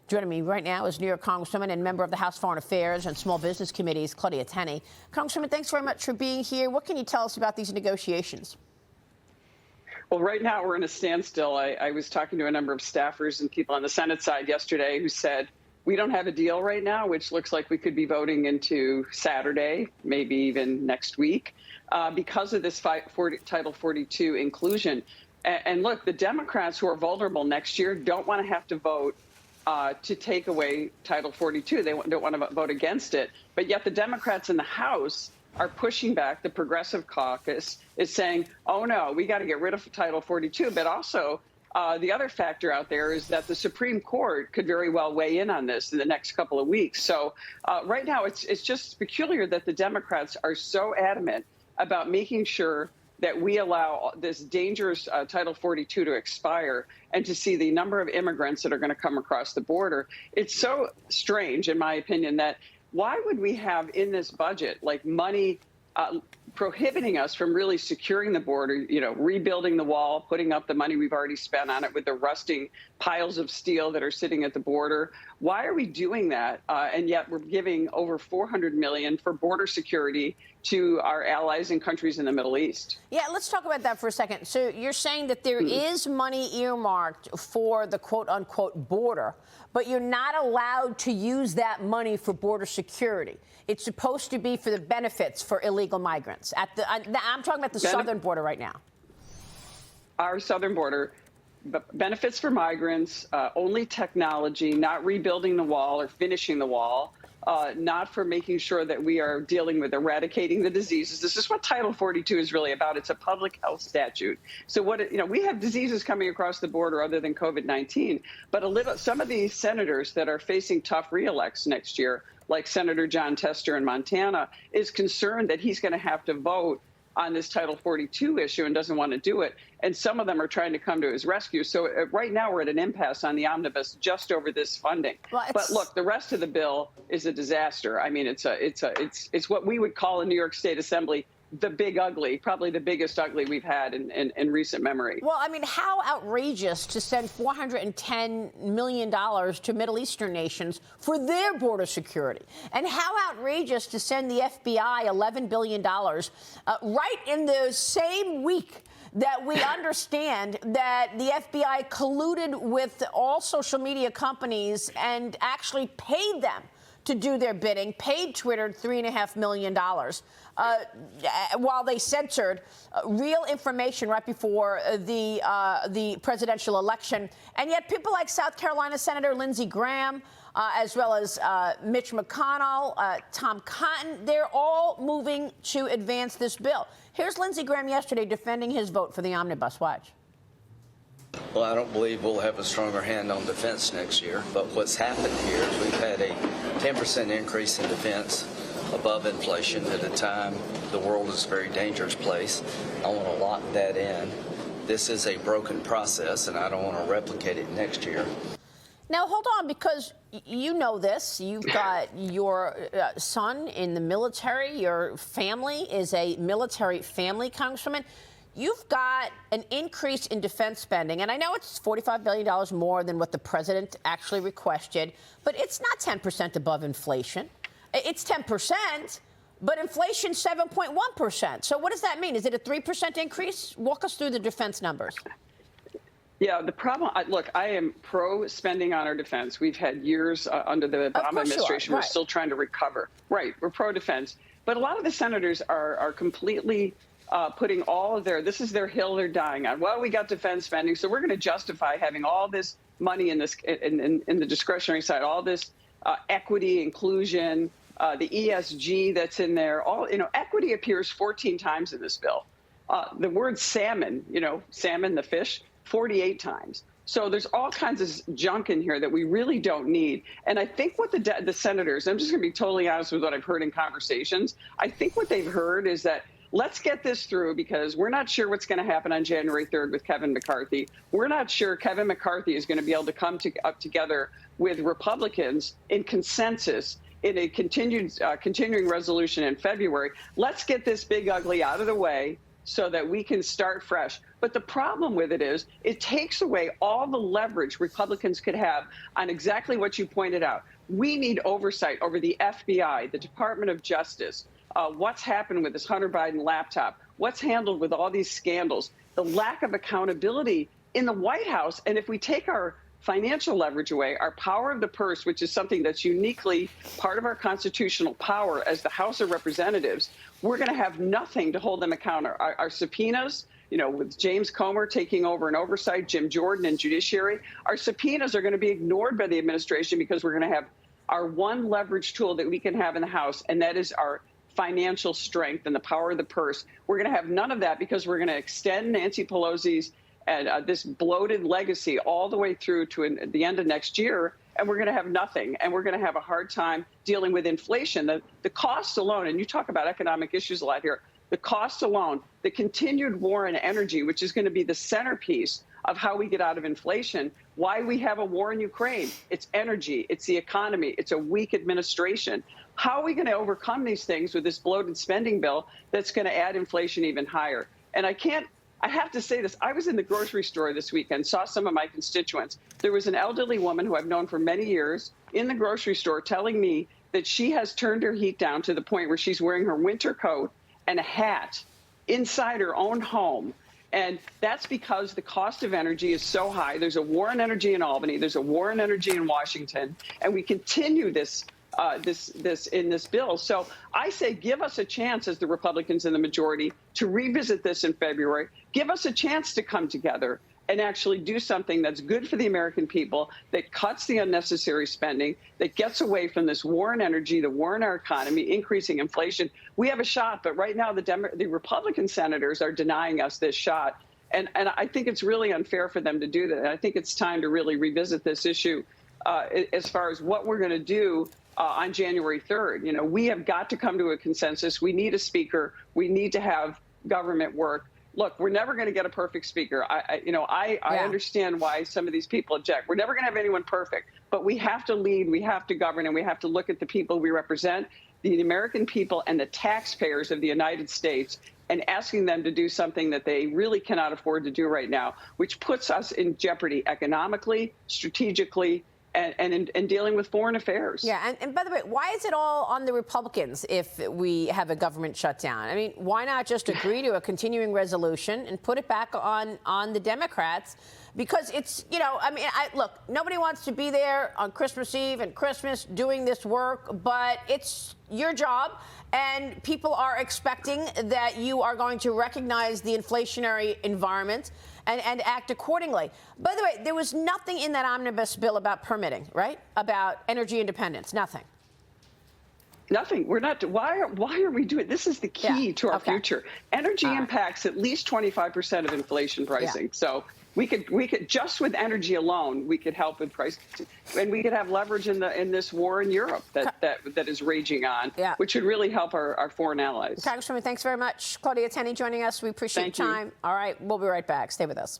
Joining me right now is New York Congresswoman and member of the House Foreign Affairs and Small Business Committees, Claudia Tenney. Congresswoman, thanks very much for being here. What can you tell us about these negotiations? Well, right now we're in a standstill. I was talking to a number of staffers and people on the Senate side yesterday who said, we don't have a deal right now, which looks like we could be voting into Saturday, maybe even next week, because of this Title 42 inclusion. And look, the Democrats who are vulnerable next year don't want to have to vote to take away Title 42. They don't want to vote against it. But yet the Democrats in the House are pushing back. The Progressive Caucus is saying, oh, no, we got to get rid of Title 42. But also the other factor out there is that the Supreme Court could very well weigh in on this in the next couple of weeks. So right now it's just peculiar that the Democrats are so adamant about making sure that we allow this dangerous Title 42 to expire and to see the number of immigrants that are going to come across the border. It's so strange, in my opinion, that why would we have in this budget like money prohibiting us from really securing the border, you know, rebuilding the wall, putting up the money we've already spent on it with the rusting piles of steel that are sitting at the border? Why are we doing that? And yet we're giving over $400 million for border security to our allies and countries in the Middle East. Yeah, let's talk about that for a second. So you're saying that there is money earmarked for the quote unquote border, but you're not allowed to use that money for border security. It's supposed to be for the benefits for illegal migrants. I'm talking about the southern border right now. Our southern border, benefits for migrants, only technology, not rebuilding the wall or finishing the wall. Not for making sure that we are dealing with eradicating the diseases. This is what Title 42 is really about. It's a public health statute. So we have diseases coming across the border other than COVID-19, but some of these senators that are facing tough re-elects next year, like Senator John Tester in Montana, is concerned that he's going to have to vote on this Title 42 issue and doesn't want to do it. And some of them are trying to come to his rescue. So right now we're at an impasse on the omnibus just over this funding. Well, but look, the rest of the bill is a disaster. I mean, it's what we would call in New York State Assembly the big ugly, probably the biggest ugly we've had in recent memory. Well, I mean, how outrageous to send $410 million to Middle Eastern nations for their border security. And how outrageous to send the FBI $11 billion right in the same week that we understand that the FBI colluded with all social media companies and actually paid them to do their bidding, paid Twitter $3.5 million while they censored real information right before the presidential election. And yet people like South Carolina Senator Lindsey Graham, as well as Mitch McConnell, Tom Cotton, they're all moving to advance this bill. Here's Lindsey Graham yesterday defending his vote for the omnibus. Watch. Well, I don't believe we'll have a stronger hand on defense next year. But what's happened here is we've had a 10% increase in defense above inflation at a time the world is a very dangerous place. I want to lock that in. This is a broken process, and I don't want to replicate it next year. Now, hold on, because you know this. You've got your son in the military. Your family is a military family, Congresswoman. You've got an increase in defense spending, and I know it's $45 billion more than what the president actually requested, but it's not 10% above inflation. It's 10%, but inflation 7.1%. So what does that mean? Is it a 3% increase? Walk us through the defense numbers. Yeah, the problem, look, I am pro-spending on our defense. We've had years under the Obama administration. We're still trying to recover. Right, we're pro-defense. But a lot of the senators are completely putting all of this is their hill they're dying on. Well, we got defense spending, so we're going to justify having all this money in the discretionary side, all this equity, inclusion, the ESG that's in there. Equity appears 14 times in this bill. The word salmon, salmon, the fish, 48 times. So there's all kinds of junk in here that we really don't need. And I think what the senators, I'm just going to be totally honest with what I've heard in conversations, I think what they've heard is that let's get this through because we're not sure what's going to happen on January 3rd with Kevin McCarthy. We're not sure Kevin McCarthy is going to be able to come up together with Republicans in consensus in a continuing resolution in February. Let's get this big ugly out of the way so that we can start fresh. But the problem with it is it takes away all the leverage Republicans could have on exactly what you pointed out. We need oversight over the FBI, the Department of Justice, what's happened with this Hunter Biden laptop, what's handled with all these scandals, the lack of accountability in the White House. And if we take our financial leverage away, our power of the purse, which is something that's uniquely part of our constitutional power as the House of Representatives, we're going to have nothing to hold them accountable. Our subpoenas, you know, with James Comer taking over an oversight, Jim Jordan and judiciary, our subpoenas are going to be ignored by the administration because we're going to have our one leverage tool that we can have in the House, and that is our financial strength and the power of the purse. We're going to have none of that because we're going to extend Nancy Pelosi's and this bloated legacy all the way through to the end of next year, and we're going to have nothing, and we're going to have a hard time dealing with inflation. The cost alone, and you talk about economic issues a lot here, the cost alone, the continued war on energy, which is going to be the centerpiece of how we get out of inflation, why we have a war in Ukraine. It's energy, it's the economy, it's a weak administration. How are we going to overcome these things with this bloated spending bill that's going to add inflation even higher? And I have to say this. I was in the grocery store this weekend, saw some of my constituents. There was an elderly woman who I've known for many years in the grocery store telling me that she has turned her heat down to the point where she's wearing her winter coat and a hat inside her own home. And that's because the cost of energy is so high. There's a war on energy in Albany. There's a war on energy in Washington. And we continue this in this bill. So I say give us a chance as the Republicans in the majority to revisit this in February. Give us a chance to come together and actually do something that's good for the American people, that cuts the unnecessary spending, that gets away from this war on energy, the war in our economy, increasing inflation. We have a shot, but right now the Republican senators are denying us this shot. And I think it's really unfair for them to do that. And I think it's time to really revisit this issue as far as what we're going to do on January 3rd. You know, we have got to come to a consensus. We need a speaker. We need to have government work. Look, we're never going to get a perfect speaker. I understand why some of these people object. We're never going to have anyone perfect, but we have to lead, we have to govern, and we have to look at the people we represent, the American people and the taxpayers of the United States, and asking them to do something that they really cannot afford to do right now, which puts us in jeopardy economically, strategically, and dealing with foreign affairs. Yeah, and by the way, why is it all on the Republicans if we have a government shutdown? I mean, why not just agree to a continuing resolution and put it back on the Democrats? Because it's, you know, I mean, look, nobody wants to be there on Christmas Eve and Christmas doing this work, but it's your job, and people are expecting that you are going to recognize the inflationary environment and act accordingly. By the way, there was nothing in that omnibus bill about permitting, right? About energy independence, nothing. Nothing. We're not. Why are we doing this? Is the key to our future. Energy impacts at least 25% of inflation pricing. So we could just with energy alone, we could help with price, and we could have leverage in this war in Europe that is raging on, which would really help our foreign allies. Congresswoman, thanks very much. Claudia Tenney joining us. We appreciate your time. All right, we'll be right back. Stay with us.